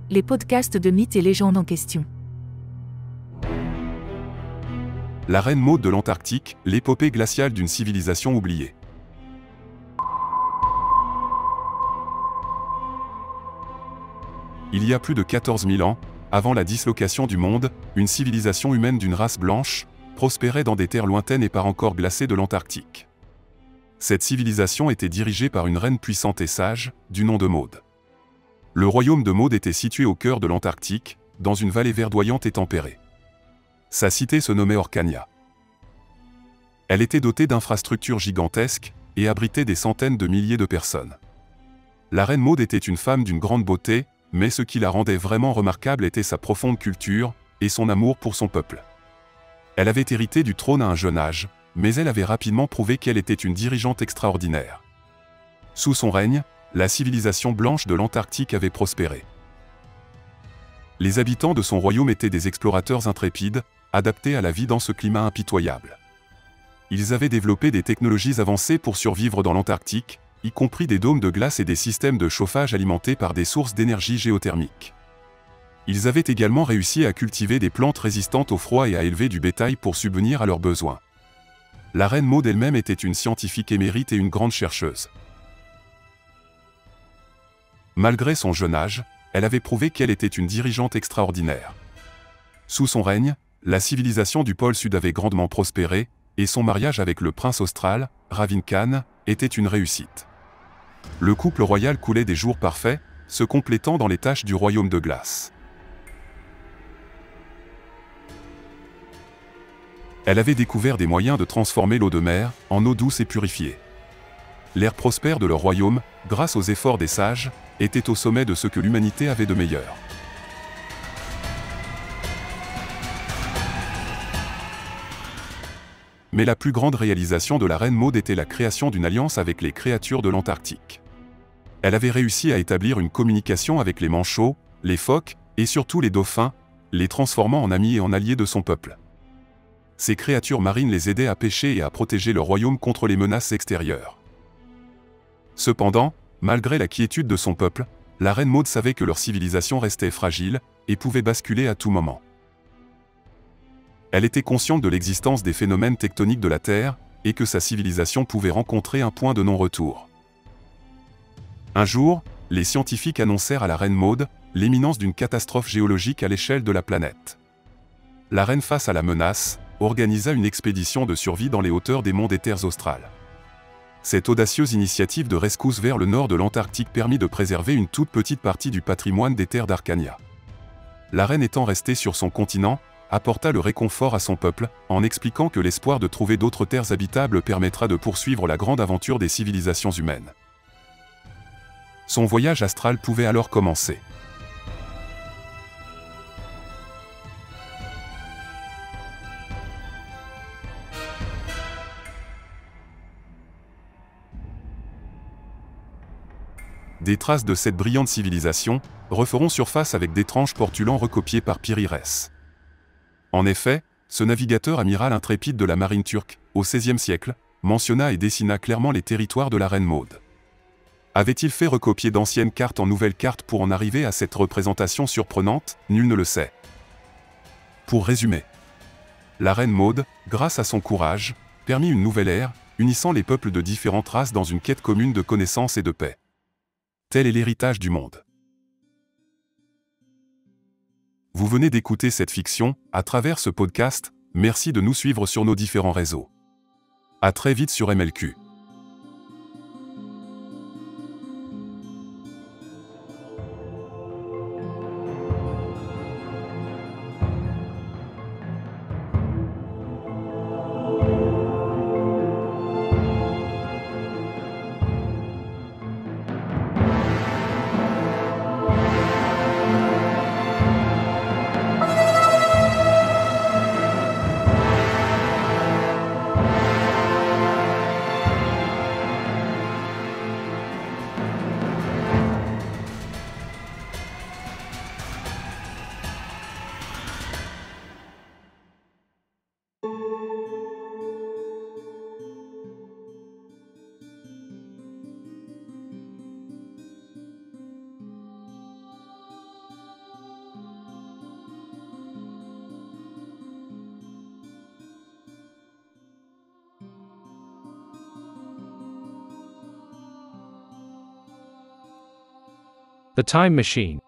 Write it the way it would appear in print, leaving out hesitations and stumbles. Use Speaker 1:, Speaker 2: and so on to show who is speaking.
Speaker 1: les podcasts de mythes et légendes en question.
Speaker 2: La Reine Maude de l'Antarctique, l'épopée glaciale d'une civilisation oubliée. Il y a plus de 14 000 ans, avant la dislocation du monde, une civilisation humaine d'une race blanche prospérait dans des terres lointaines et pas encore glacées de l'Antarctique. Cette civilisation était dirigée par une reine puissante et sage, du nom de Maude. Le royaume de Maude était situé au cœur de l'Antarctique, dans une vallée verdoyante et tempérée. Sa cité se nommait Orcania. Elle était dotée d'infrastructures gigantesques et abritait des centaines de milliers de personnes. La reine Maude était une femme d'une grande beauté, mais ce qui la rendait vraiment remarquable était sa profonde culture et son amour pour son peuple. Elle avait hérité du trône à un jeune âge, mais elle avait rapidement prouvé qu'elle était une dirigeante extraordinaire. Sous son règne, la civilisation blanche de l'Antarctique avait prospéré. Les habitants de son royaume étaient des explorateurs intrépides, adaptés à la vie dans ce climat impitoyable. Ils avaient développé des technologies avancées pour survivre dans l'Antarctique, y compris des dômes de glace et des systèmes de chauffage alimentés par des sources d'énergie géothermique. Ils avaient également réussi à cultiver des plantes résistantes au froid et à élever du bétail pour subvenir à leurs besoins. La reine Maude elle-même était une scientifique émérite et une grande chercheuse. Malgré son jeune âge, elle avait prouvé qu'elle était une dirigeante extraordinaire. Sous son règne, la civilisation du pôle Sud avait grandement prospéré, et son mariage avec le prince austral, Ravind Khan, était une réussite. Le couple royal coulait des jours parfaits, se complétant dans les tâches du royaume de glace. Elle avait découvert des moyens de transformer l'eau de mer en eau douce et purifiée. L'ère prospère de leur royaume, grâce aux efforts des sages, était au sommet de ce que l'humanité avait de meilleur. Mais la plus grande réalisation de la reine Maude était la création d'une alliance avec les créatures de l'Antarctique. Elle avait réussi à établir une communication avec les manchots, les phoques, et surtout les dauphins, les transformant en amis et en alliés de son peuple. Ces créatures marines les aidaient à pêcher et à protéger leur royaume contre les menaces extérieures. Cependant, malgré la quiétude de son peuple, la reine Maude savait que leur civilisation restait fragile et pouvait basculer à tout moment. Elle était consciente de l'existence des phénomènes tectoniques de la Terre et que sa civilisation pouvait rencontrer un point de non-retour. Un jour, les scientifiques annoncèrent à la reine Maude l'imminence d'une catastrophe géologique à l'échelle de la planète. La reine, face à la menace, organisa une expédition de survie dans les hauteurs des monts des terres australes. Cette audacieuse initiative de rescousse vers le nord de l'Antarctique permit de préserver une toute petite partie du patrimoine des terres d'Arcania. La reine, étant restée sur son continent, apporta le réconfort à son peuple, en expliquant que l'espoir de trouver d'autres terres habitables permettra de poursuivre la grande aventure des civilisations humaines. Son voyage astral pouvait alors commencer. Des traces de cette brillante civilisation referont surface avec d'étranges portulans recopiés par Piri-Reis. En effet, ce navigateur amiral intrépide de la marine turque, au XVIe siècle, mentionna et dessina clairement les territoires de la reine Maude. Avait-il fait recopier d'anciennes cartes en nouvelles cartes pour en arriver à cette représentation surprenante? Nul ne le sait. Pour résumer, la reine Maude, grâce à son courage, permit une nouvelle ère, unissant les peuples de différentes races dans une quête commune de connaissance et de paix. Tel est l'héritage du monde. Vous venez d'écouter cette fiction, à travers ce podcast, merci de nous suivre sur nos différents réseaux. À très vite sur MLQ.
Speaker 3: The Time Machine.